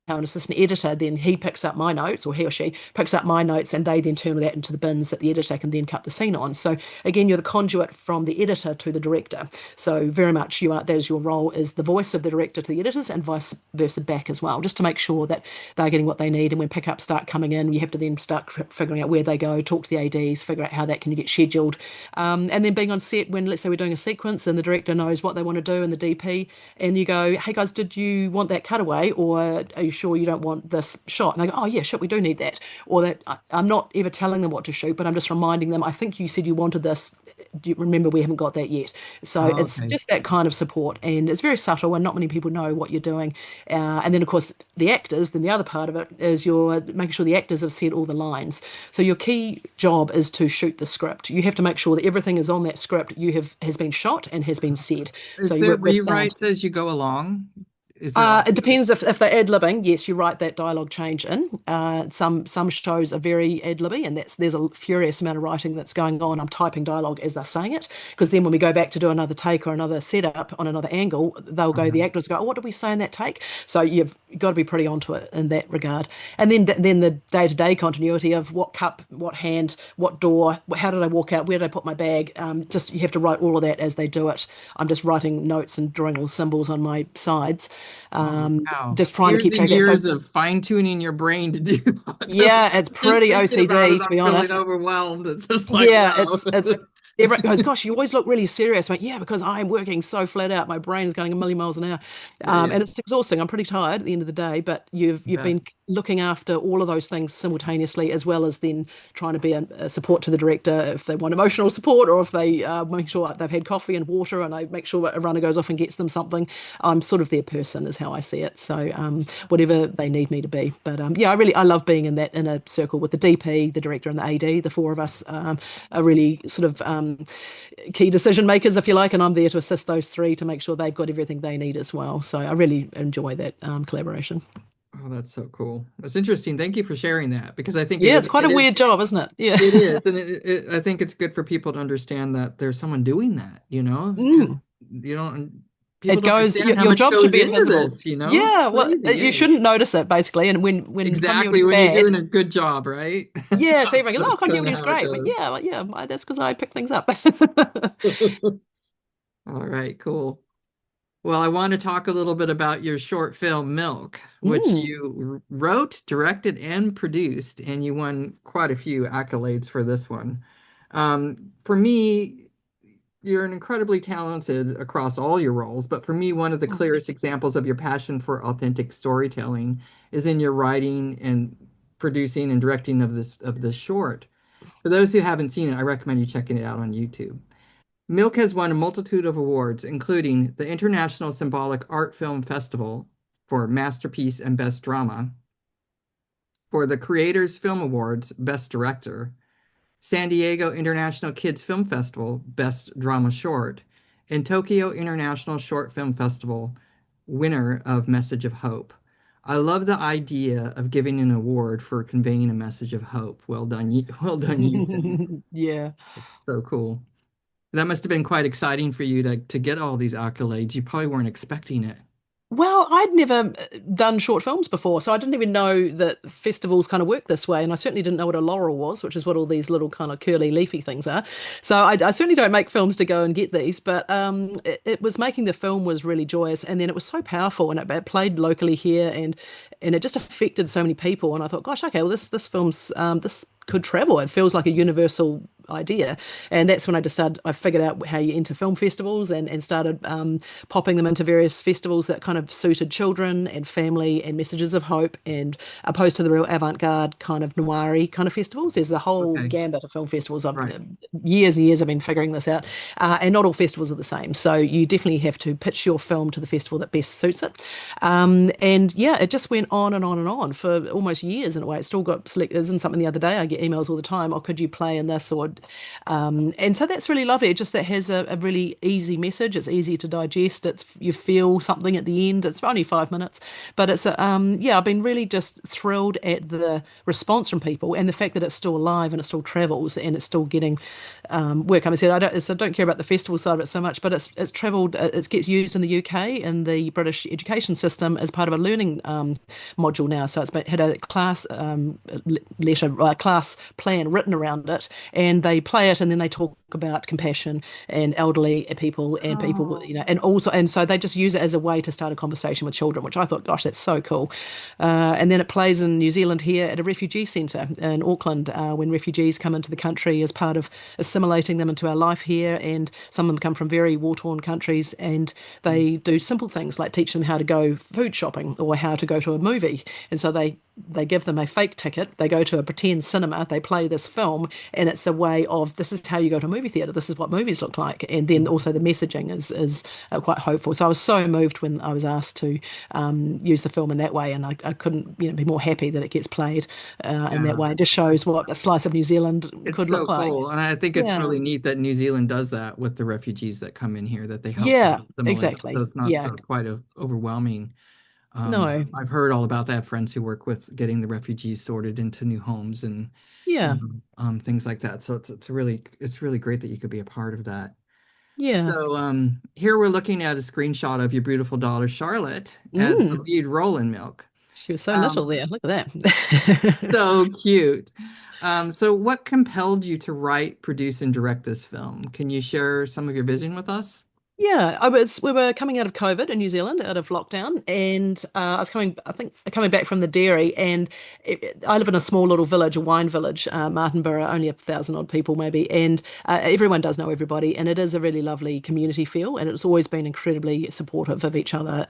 how an assistant editor, then he picks up my notes, or he or she picks up my notes, and they then turn that into the bins that the editor can then cut the scene on. So again, you're the conduit from the editor to the director. So very much that is your role, is the voice of the director to the editors, and vice versa back as well, just to make sure that they're getting what they need. And when pickups start coming in, you have to then start figuring out where they go, talk to the ADs, figure out how that can get scheduled, and then being on set when, let's say, we're doing a sequence and the director knows what they want to do, and the DP, and you go, hey guys, did you want that cutaway, or are you sure you don't want this shot? And they go, oh yeah, shit, we do need that. Or that I'm not ever telling them what to shoot, but I'm just reminding them, I think you said you wanted this. Do you remember, we haven't got that yet? So Oh, it's okay. just that kind of support, and it's very subtle, and not many people know what you're doing. And then, of course, the actors. Then the other part of it is you're making sure the actors have said all the lines. So your key job is to shoot the script. You have to make sure that everything is on that script. You have has been shot and has been said. So Is you there work with sound. rewrites as you go along? Is there It also depends if they're ad-libbing. Yes, you write that dialogue change in. Some shows are very ad-libby, and there's a furious amount of writing that's going on. I'm typing dialogue as they're saying it, because then when we go back to do another take or another setup on another angle, they'll go. The uh actors go, "Oh, what did we say in that take?" So you've got to be pretty onto it in that regard. And then the day-to-day continuity of what cup, what hand, what door, how did I walk out, where did I put my bag? Just you have to write all of that as they do it. I'm just writing notes and drawing little symbols on my sides, oh wow. just trying to Years keep and track of that. So years of fine-tuning your brain to do that. yeah, it's Just pretty thinking about OCD it, to I'm be feeling honest. overwhelmed. It's just like, Yeah, wow. it's everyone goes, gosh, you always look really serious. I'm like, yeah, because I'm working so flat out. My brain is going a million miles an hour. Yeah, And it's exhausting. I'm pretty tired at the end of the day, but I you've bet. been looking after all of those things simultaneously, as well as then trying to be a support to the director if they want emotional support, or if they make sure they've had coffee and water, and I make sure a runner goes off and gets them something. I'm sort of their person, is how I see it. So whatever they need me to be. But yeah, I love being in that inner circle with the DP, the director, and the AD. The four of us are really sort of key decision makers, if you like, and I'm there to assist those three to make sure they've got everything they need as well. So I really enjoy that collaboration. Oh, that's so cool. That's interesting. Thank you for sharing that because I think Yeah, it's quite it a is weird job, isn't it? Yeah. it is, and I think it's good for people to understand that there's someone doing that, Mm. because you don't people It don't goes, understand how your much job should goes be into invisible. this, you know? It's Yeah, well, crazy, you eh? shouldn't notice it basically. And when Exactly continuity's when you're bad, doing a good job, right? yeah, so everyone goes, oh, That's kind of continuity's how it great. But goes. yeah, well, yeah, that's because I pick things up. All right, cool. Well, I want to talk a little bit about your short film, Milk, which Mm. you wrote, directed, and produced, and you won quite a few accolades for this one. For me, you're an incredibly talented across all your roles, but for me, one of the Oh, thank clearest you. examples of your passion for authentic storytelling is in your writing and producing and directing of this short. For those who haven't seen it, I recommend you checking it out on YouTube. Milk has won a multitude of awards, including the International Symbolic Art Film Festival for Masterpiece and Best Drama, for the Creators Film Awards Best Director, San Diego International Kids Film Festival Best Drama Short, and Tokyo International Short Film Festival winner of Message of Hope. I love the idea of giving an award for conveying a message of hope. Well done, well done, you, Cindy. Yeah. It's so cool. That must have been quite exciting for you to get all these accolades. You probably weren't expecting it. Well, I'd never done short films before, so I didn't even know that festivals kind of work this way. And I certainly didn't know what a laurel was, which is what all these little kind of curly, leafy things are. So I certainly don't make films to go and get these, but it was making the film was really joyous, and then it was so powerful, and it played locally here, and it just affected so many people. And I thought, gosh, okay, well this film's this could travel. It feels like a universal idea. And that's when I figured out how you enter film festivals, and started popping them into various festivals that kind of suited children and family and messages of hope, and opposed to the real avant-garde kind of noir kind of festivals. There's the whole Okay, gambit of film festivals. I've right. years and years I've been figuring this out, and not all festivals are the same. So you definitely have to pitch your film to the festival that best suits it. And yeah, it just went on and on and on for almost years in a way. It still got selected. Isn't something the other day I get emails all the time. Oh, could you play in this? Or and so that's really lovely. It just that has a really easy message. It's easy to digest. It's you feel something at the end. It's only 5 minutes, but it's yeah. I've been really just thrilled at the response from people, and the fact that it's still alive and it still travels and it's still getting work. I said I don't care about the festival side of it so much, but it's travelled. It gets used in the UK in the British education system as part of a learning module now. So had a class letter, class plan written around it, and they play it, and then they talk about compassion and elderly people and people, Oh, and also, and so they just use it as a way to start a conversation with children, which I thought, gosh, that's so cool. And then it plays in New Zealand here at a refugee centre in Auckland when refugees come into the country as part of assimilating them into our life here, and some of them come from very war-torn countries, and they do simple things like teach them how to go food shopping or how to go to a movie, and so they give them a fake ticket. They go to a pretend cinema. They play this film, and it's a way of this is how you go to a movie theatre. This is what movies look like. And then also the messaging is quite hopeful. So I was so moved when I was asked to use the film in that way, and I couldn't be more happy that it gets played in that Yeah. way. It just shows what a slice of New Zealand It's could so look like. cool. And I think it's Yeah. really neat that New Zealand does that with the refugees that come in here, that they help Yeah, them away. So exactly. it's not Yeah. so quite overwhelming. No. I've heard all about that. I have friends who work with getting the refugees sorted into new homes and Yeah. things like that. So it's really great that you could be a part of that. Yeah. So here we're looking at a screenshot of your beautiful daughter Charlotte as the Mm. lead role in Milk. She was so little Um, there. Look at that. so cute. So what compelled you to write, produce, and direct this film? Can you share some of your vision with us? Yeah, we were coming out of COVID in New Zealand, out of lockdown, and I was coming back from the dairy, and I live in a small little village, a wine village, Martinborough, only 1,000 odd people maybe, and everyone does know everybody, and it is a really lovely community feel, and it's always been incredibly supportive of each other.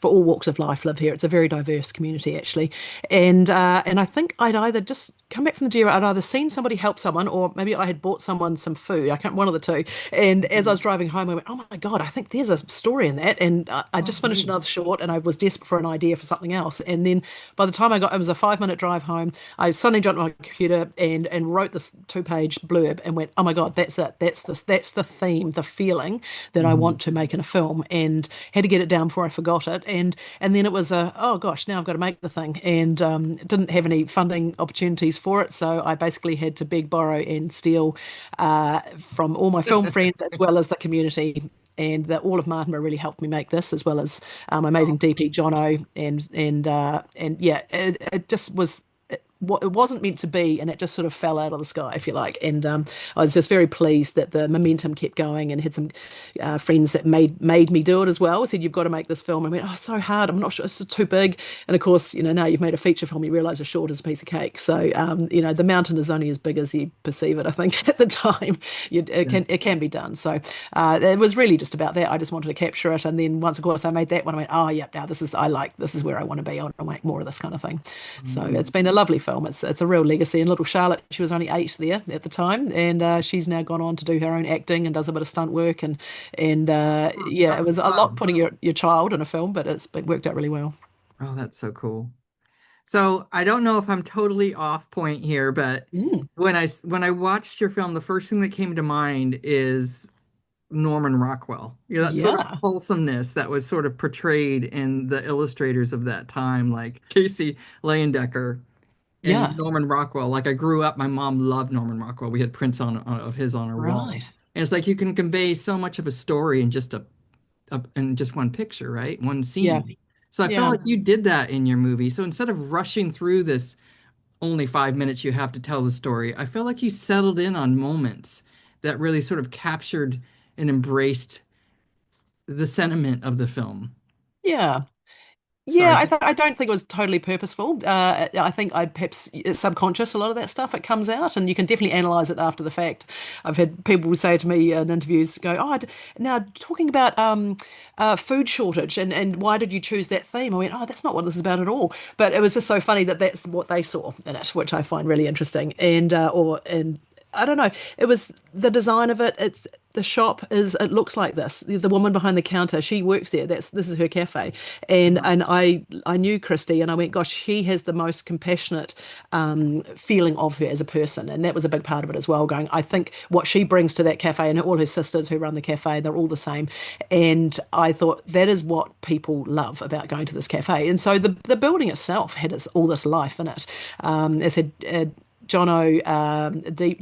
For all walks of life live here. It's a very diverse community actually, and I think I'd either just come back from the dairy, I'd either seen somebody help someone, or maybe I had bought someone some food. I can't, one of the two. And as I was driving home, I went, "Oh my God, I think there's a story in that." And I Oh, just finished great. another short, and I was desperate for an idea for something else. And then by the time it was a 5 minute drive home. I suddenly jumped on my computer and wrote this 2 page blurb and went, "Oh my God, that's it. That's the theme, the feeling that I Mhm. want to make in a film." And had to get it down before I forgot it. And then it was oh gosh, now I've got to make the thing, and didn't have any funding opportunities for it, so I basically had to beg, borrow, and steal uh, from all my film friends as well as the community. And that all of Martinborough really helped me make this, as well as amazing Oh, DP Jono, and yeah, it just was. It wasn't meant to be, and it just sort of fell out of the sky, if you like. And I was just very pleased that the momentum kept going, and had some friends that made me do it as well. Said, "You've got to make this film." I went, "Oh, so hard. I'm not sure. It's too big." And of course, now you've made a feature film, you realise a short is a piece of cake. So the mountain is only as big as you perceive it. I think at the time, yeah. it can be done. So it was really just about that. I just wanted to capture it, and then once, of course, I made that one, I went, "Oh, yep, now this is where I want to be. I want to make more of this kind of thing." So it's Mm. been a lovely film. It's a real legacy. And little Charlotte, she was only 8 there at the time, and she's now gone on to do her own acting and does a bit of stunt work. And yeah, it was a lot Wow. putting your child in a film, but it's been worked out really well. Oh, that's so cool. So I don't know if I'm totally off point here, but Mm, when I watched your film, the first thing that came to mind is Norman Rockwell. That sort of yeah, wholesomeness that was sort of portrayed in the illustrators of that time, like Casey Leyendecker and yeah, Norman Rockwell. Like I grew up, my mom loved Norman Rockwell. We had prints of his on our wall, right. and it's like you can convey so much of a story in just in just one picture, right? One Yeah, scene. So I felt yeah. like you did that in your movie. So instead of rushing through this only 5 minutes you have to tell the story, I feel like you settled in on moments that really sort of captured and embraced the sentiment of the film. Yeah. So Yeah, I just, I don't think it was totally purposeful. I think I perhaps it's subconscious, a lot of that stuff. It comes out, and you can definitely analyze it after the fact. I've had people say to me in interviews, go, "Oh, now talking about food shortage, and why did you choose that theme?" I went, "Oh, that's not what this is about at all." But it was just so funny that that's what they saw in it, which I find really interesting. And I don't know. It was the design of it. It's the shop is. It looks like this. The woman behind the counter, she works there. This is her cafe, and I knew Christy, and I went, "Gosh, she has the most compassionate feeling of her as a person," and that was a big part of it as well. Going, I think what she brings to that cafe, and all her sisters who run the cafe, they're all the same. And I thought that is what people love about going to this cafe. And so the building itself had all this life in it. As had Jono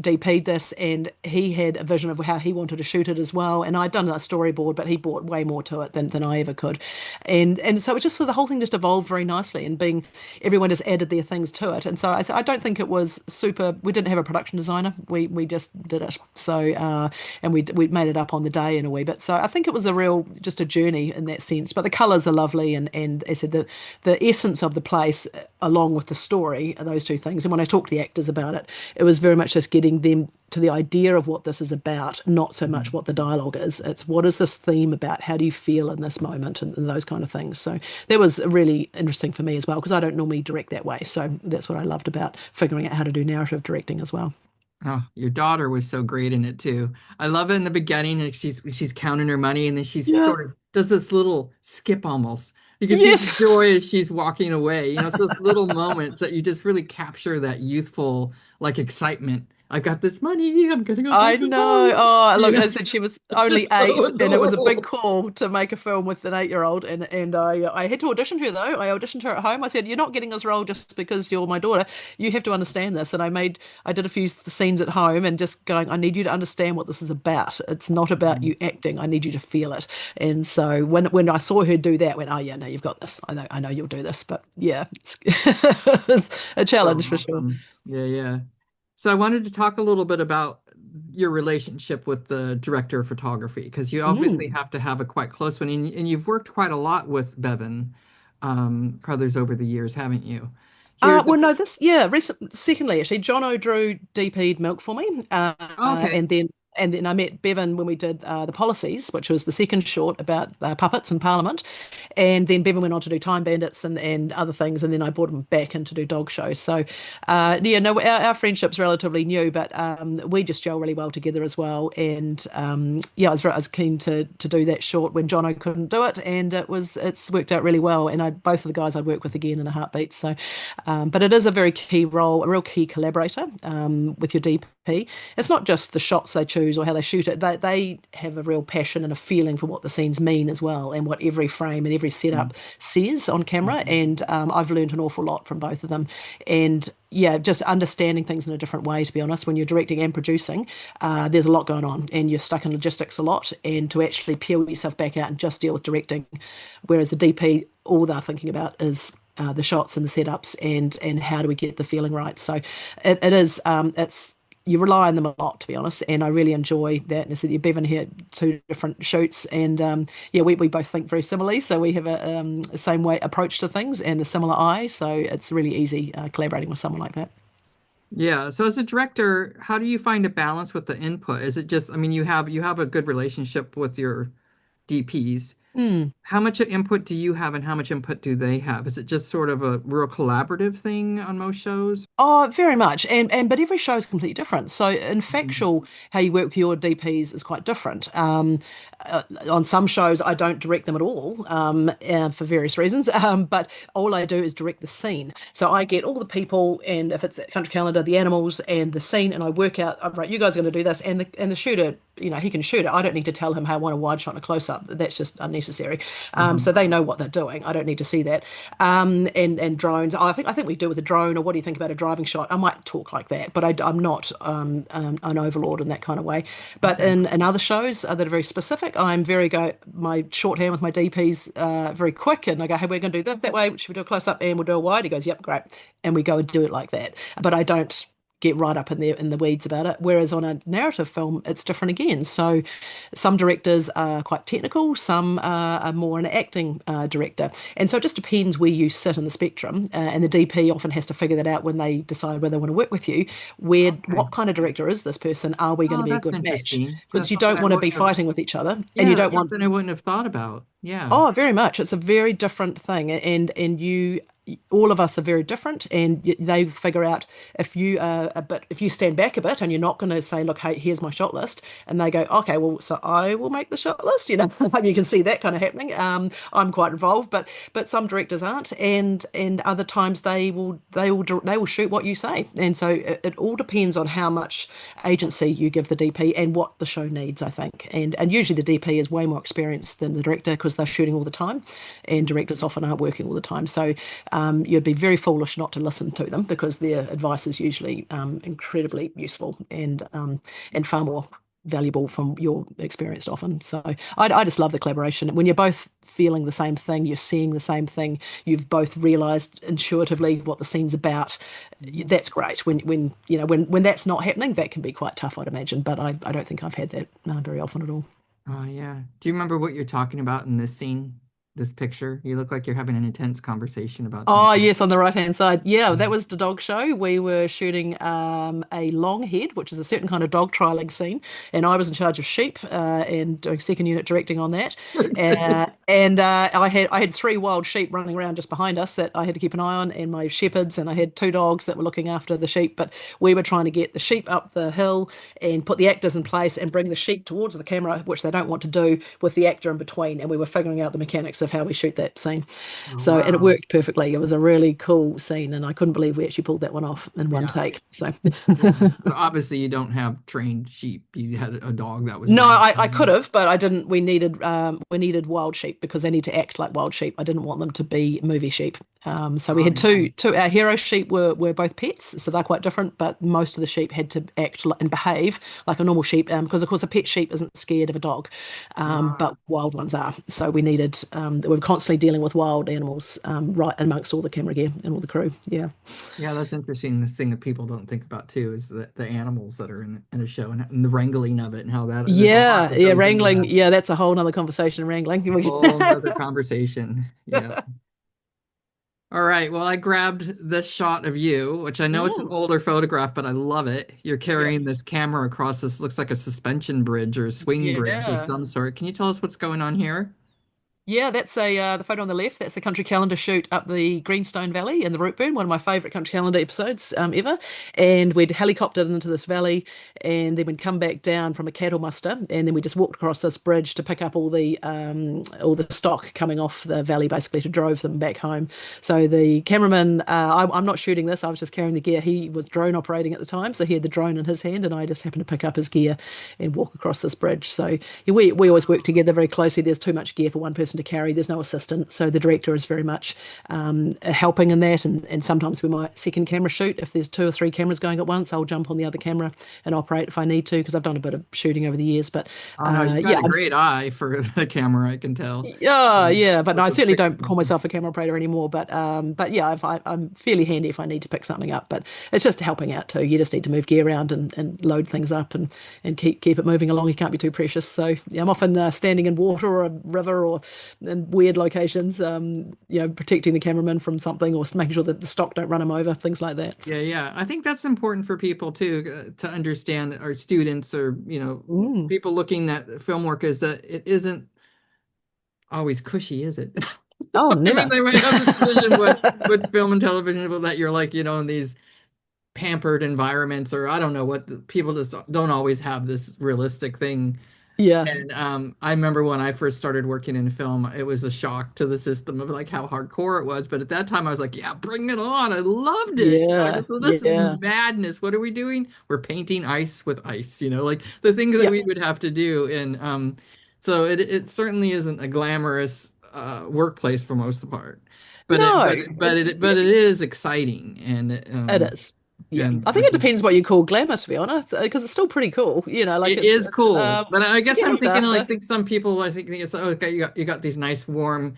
DP'd this, and he had a vision of how he wanted to shoot it as well. And I'd done a storyboard, but he brought way more to it than I ever could. And so it just, so the whole thing just evolved very nicely, and being everyone just added their things to it. And so I don't think it was super. We didn't have a production designer. We just did it. So and we made it up on the day in a wee bit. So I think it was a real just a journey in that sense. But the colours are lovely, and as I said, the essence of the place along with the story are those two things. And when I talked to the actors about it, it was very much just getting them to the idea of what this is about, not so much what the dialogue is. It's what is this theme about? How do you feel in this moment, and those kind of things. So that was really interesting for me as well, because I don't normally direct that way. So that's what I loved about figuring out how to do narrative directing as well. Oh, your daughter was so great in it too. I love it in the beginning, and she's counting her money, and then she Yeah. sort of does this little skip almost. You can see the Yes. joy as she's walking away. It's those little moments that you just really capture that youthful like excitement. I've got this money, I'm gonna go I buy the know. boat. Oh, You look, know, I said she was only it's so 8, and it was a big adorable. call to make a film with an 8-year-old, and I had to audition her though. I auditioned her at home. I said, "You're not getting this role just because you're my daughter. You have to understand this." And I did a few scenes at home, and just going, "I need you to understand what this is about. It's not about Mhm. you acting. I need you to feel it." And so when I saw her do that, I went, "Oh yeah, no, you've got this. I know you'll do this." But yeah, it's a So challenge for sure. awesome. Yeah, yeah. So I wanted to talk a little bit about your relationship with the director of photography because you obviously Mm. have to have a quite close one, and you've worked quite a lot with Bevan Crothers over the years, haven't you? Here's Well, the no, secondly, actually, John O'Drew DP'd Milk for me, okay. and then I met Bevan when we did the Policies, which was the second short about puppets in Parliament, and then Bevan went on to do Time Bandits and other things, and then I brought him back in to do dog shows. So, yeah, no, our friendship's relatively new, but we just gel really well together as well. And yeah, I was keen to do that short when Jono couldn't do it, and it's worked out really well. And both of the guys I'd work with again in a heartbeat. So, but it is a very key role, a real key collaborator with your DP. It's not just the shots they choose or how they shoot it. They have a real passion and a feeling for what the scenes mean as well, and what every frame and every setup says on camera. Mhm. And I've learned an awful lot from both of them. And yeah, just understanding things in a different way, to be honest. When you're directing and producing, there's a lot going on, and you're stuck in logistics a lot. And to actually peel yourself back out and just deal with directing, whereas the DP, all they're thinking about is the shots and the setups and how do we get the feeling right. So it is it's you rely on them a lot, to be honest, and I really enjoy that. And I said, Bevan here, two different shoots, and yeah, we both think very similarly, so we have a same way approach to things and a similar eye. So it's really easy collaborating with someone like that. Yeah. So as a director, how do you find a balance with the input? Is it just, I mean, you have a good relationship with your DPs. Hmm. How much input do you have and how much input do they have? Is it just sort of a real collaborative thing on most shows? Oh, very much. And but every show is completely different. So in Mhm. factual, how you work with your DPs is quite different. On some shows, I don't direct them at all for various reasons. But all I do is direct the scene. So I get all the people, and if it's a country calendar, the animals and the scene, and I work out, oh, right, you guys are going to do this, and the shooter, he can shoot it. I don't need to tell him how I want a wide shot and a close up. That's just unnecessary. So Uh-huh. they know what they're doing. I don't need to see that. And drones. I think we do with a drone. Or what do you think about a driving shot? I might talk like that, but I'm not an overlord in that kind of way. But Okay. in other shows that are very specific, I'm very go my shorthand with my DPs very quick, and I go, hey, we're going to do that way. Should we do a close up and we'll do a wide? He goes, yep, great, and we go and do it like that. But I don't get right up in the weeds about it. Whereas on a narrative film, it's different again. So some directors are quite technical, some are more an acting director. And so it just depends where you sit in the spectrum. And the DP often has to figure that out when they decide whether they want to work with you. Okay. What kind of director is this person? Are we going to Oh, be a that's good match? interesting. So Because that's you something don't I want to be wouldn't have, fighting with each other, and you yeah, don't that's want. something I wouldn't have thought about. Yeah. Oh, very much. It's a very different thing, and all of us are very different, and they figure out if you stand back a bit, and you're not going to say, "Look, hey, here's my shot list," and they go, "Okay, well, so I will make the shot list." Like you can see that kind of happening. I'm quite involved, but some directors aren't, and other times they will shoot what you say, and so it all depends on how much agency you give the DP and what the show needs, I think. And usually the DP is way more experienced than the director because they're shooting all the time, and directors often aren't working all the time. So you'd be very foolish not to listen to them because their advice is usually incredibly useful and far more valuable from your experience often. So I just love the collaboration. When you're both feeling the same thing, you're seeing the same thing, you've both realized intuitively what the scene's about. Mhm. That's great. When that's not happening, that can be quite tough, I'd imagine. But I don't think I've had that very often at all. Oh, yeah. Do you remember what you're talking about in this scene? this picture? You look like you're having an intense conversation about Oh, something. yes, on the right-hand side. Yeah, that Mhm. was the dog show. We were shooting a long head, which is a certain kind of dog trialing scene, and I was in charge of sheep and doing second unit directing on that. And I had three wild sheep running around just behind us that I had to keep an eye on, and my shepherds, and I had two dogs that were looking after the sheep. But we were trying to get the sheep up the hill and put the actors in place and bring the sheep towards the camera, which they don't want to do with the actor in between. And we were figuring out the mechanics of how we shoot that scene. Oh, So, and it wow. worked perfectly. It was a really cool scene, and I couldn't believe we actually pulled that one off in one Yeah. take. So, Yeah. So obviously you don't have trained sheep. You had a dog that was no, bred. I could have, but I didn't. We needed wild sheep because they need to act like wild sheep. I didn't want them to be movie sheep. So we Oh, had yeah. two. Our hero sheep were both pets, so they're quite different. But most of the sheep had to act and behave like a normal sheep, because of course a pet sheep isn't scared of a dog, Ah, but wild ones are. So we were constantly dealing with wild animals, right amongst all the camera gear and all the crew. Yeah. yeah, that's interesting. This thing that people don't think about too is the animals that are in a show and the wrangling of it and how that there's a lot Yeah, that yeah, goes into wrangling. that. Yeah, that's a whole nother conversation, wrangling. Whole nother conversation. Yeah. All right. Well, I grabbed this shot of you, which I know it's an Mm, older photograph, but I love it. You're yeah. carrying this camera across this looks like a suspension bridge or a swing bridge of Yeah. some sort. Can you tell us what's going on here? Yeah, that's the photo on the left. That's a country calendar shoot up the Greenstone Valley in the Rootburn, one of my favourite country calendar episodes ever. And we'd helicoptered into this valley, and then we'd come back down from a cattle muster, and then we just walked across this bridge to pick up all the stock coming off the valley, basically to drove them back home. So the cameraman, I'm not shooting this. I was just carrying the gear. He was drone operating at the time, so he had the drone in his hand, and I just happened to pick up his gear and walk across this bridge. So yeah, we always work together very closely. There's too much gear for one person to carry. There's no assistant, so the director is very much helping in that. And sometimes we might second camera shoot if there's two or three cameras going at once. I'll jump on the other camera and operate if I need to because I've done a bit of shooting over the years. But Oh no, you've yeah, got a great eye for the camera, I can tell. yeah, yeah, but no, With I the certainly don't pictures and call stuff. myself a camera operator anymore. But yeah, I'm fairly handy if I need to pick something up. But it's just helping out too. You just need to move gear around and load things up and keep it moving along. You can't be too precious. So yeah, I'm often standing in water or a river or in weird locations, protecting the cameraman from something or making sure that the stock don't run him over, things like that. Yeah, yeah. I think that's important for people too, to understand, or students or, Mm. people looking at film work is that it isn't always cushy, is it? Oh, I mean, never. they might have this vision with film and television about that you're like, in these pampered environments, or I don't know what people just don't always have this realistic thing. Yeah, And I remember when I first started working in film, it was a shock to the system of like how hardcore it was. But at that time, I was like, "Yeah, bring it on!" I loved it. yeah, So this is yeah, madness. What are we doing? We're painting ice with ice. Like the things that yeah. we would have to do. And so it certainly isn't a glamorous workplace for most of the part, but it No, but it, but it but it is exciting. And it is. Yeah, I I think it just depends what you call glamour, to be honest, because it's still pretty cool. Like it it's is cool, but I you guess get I'm looked thinking like after. think some people I think it's okay, you got these nice warm,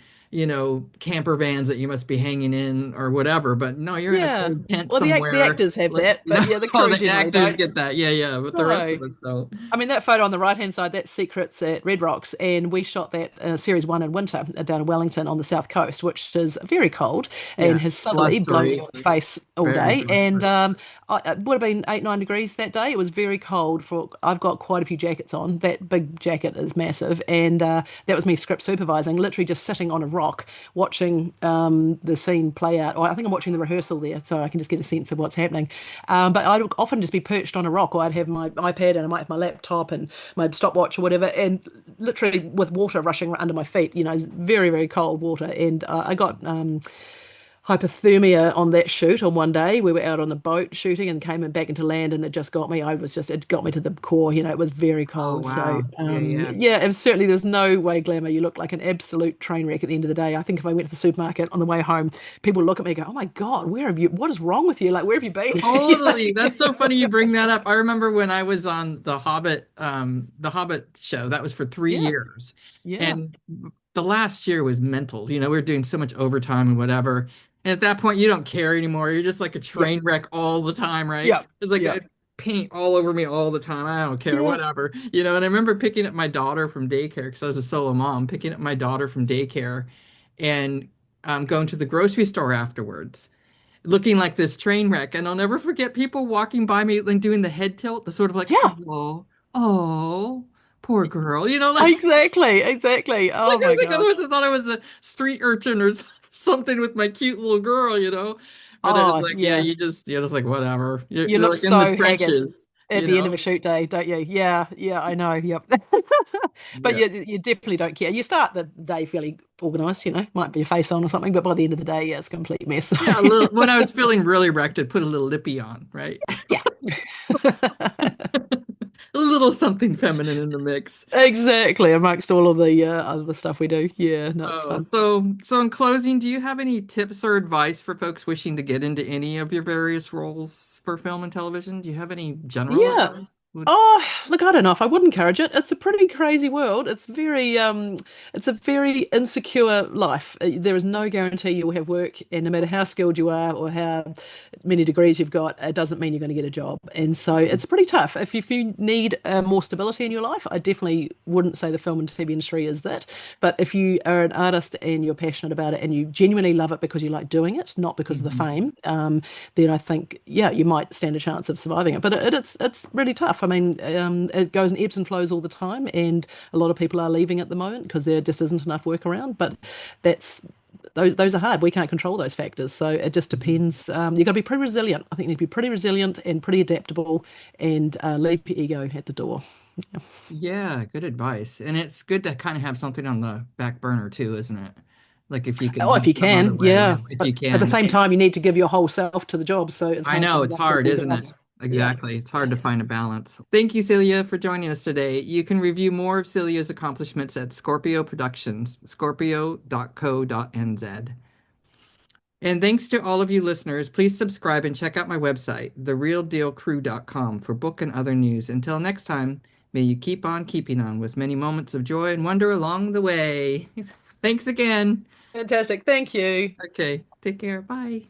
camper vans that you must be hanging in or whatever, but no, you're in a Yeah. cold tent Well, the somewhere. actors have Like, that, but yeah, the oh, crew the generally actors don't. get that. Yeah, yeah, but the rest No. of us don't. I mean, that photo on the right-hand side, that's Secrets at Red Rocks, and we shot that series one in winter down in Wellington on the south coast, which is very cold and Yeah, has southerly blown me blustery, on the face all very day. And blustery. it would have been 8, 9 degrees that day. It was very cold. I've got quite a few jackets on. That big jacket is massive, and that was me script supervising, literally just sitting on a rock watching the scene play out. Or I think I'm watching the rehearsal there, so I can just get a sense of what's happening. But I'd often just be perched on a rock, or I'd have my iPad and I might have my laptop and my stopwatch or whatever, and literally with water rushing under my feet, very, very cold water. And I got hypothermia on that shoot on one day. We were out on a boat shooting and came back into land, and it just got me. It got me to the core. It was very Oh cold. So, wow. Yeah, yeah. yeah, and certainly there's no way glamour. You look like an absolute train wreck at the end of the day. I think if I went to the supermarket on the way home, people look at me and go, "Oh my God, where have you? What is wrong with you? Like, where have you been?" Totally. That's so funny you bring that up. I remember when I was on the Hobbit show, that was for three Yeah, years. yeah, And the last year was mental. We were doing so much overtime and whatever. And at that point, you don't care anymore. You're just like a yeah, train wreck all the time, right? yeah, It's like yeah, paint all over me all the time. I don't care, Yeah. whatever. And I remember picking up my daughter from daycare because I was a solo mom, picking up my daughter from daycare and going to the grocery store afterwards, looking like this train wreck. And I'll never forget people walking by me and doing the head tilt, the sort of like, Yeah. oh, poor girl, like, Exactly. Exactly. like Oh I my was like, gosh. otherwise I thought I was a street urchin or something with my cute little girl. But it was Oh like, yeah, yeah. you're just like, whatever. You're, You you're look like in the so haggard trenches, at you the end of a know? shoot day, don't you? Yeah, yeah, I know. Yep. But Yeah. you definitely don't care. You start the day fairly organized, might be a face on or something, but by the end of the day, yeah, it's a complete mess. Yeah, a little, when I was feeling really wrecked, I'd put a little lippy on, right? Yeah. A little something feminine in the mix. Exactly, amongst all of the other stuff we do. Yeah, no, it's Oh, fun. so in closing, do you have any tips or advice for folks wishing to get into any of your various roles for film and television? Do you have any general Yeah. advice? Would Oh, look, I don't know if I would encourage it. It's a pretty crazy world. It's a very insecure life. There is no guarantee you will have work, and no matter how skilled you are or how many degrees you've got, it doesn't mean you're going to get a job. And so it's pretty tough. If you need more stability in your life, I definitely wouldn't say the film and TV industry is that. But if you are an artist and you're passionate about it and you genuinely love it because you like doing it, not because of the Mhm. fame, then I think, yeah, you might stand a chance of surviving it. But it's really tough. I mean, it goes in ebbs and flows all the time, and a lot of people are leaving at the moment because there just isn't enough work around. But that's those are hard. We can't control those factors, so it just Mhm. depends. You've got to be pretty resilient. I think you need to be pretty resilient and pretty adaptable, and leave your ego at the door. Yeah, good advice. And it's good to kind of have something on the back burner too, isn't it? Like if you can Oh, if have you some other can, way, yeah. if you But at the can. same time, you need to give your whole self to the job, so it's I hard to know it's juggle hard, things at isn't it? once. Yeah. Exactly. It's hard to find a balance. Thank you, Celia, for joining us today. You can review more of Celia's accomplishments at Scorpio Productions, scorpio.co.nz. And thanks to all of you listeners. Please subscribe and check out my website, therealdealcrew.com, for book and other news. Until next time, may you keep on keeping on with many moments of joy and wonder along the way. Thanks again. Fantastic. Thank you. Okay, take care. Bye.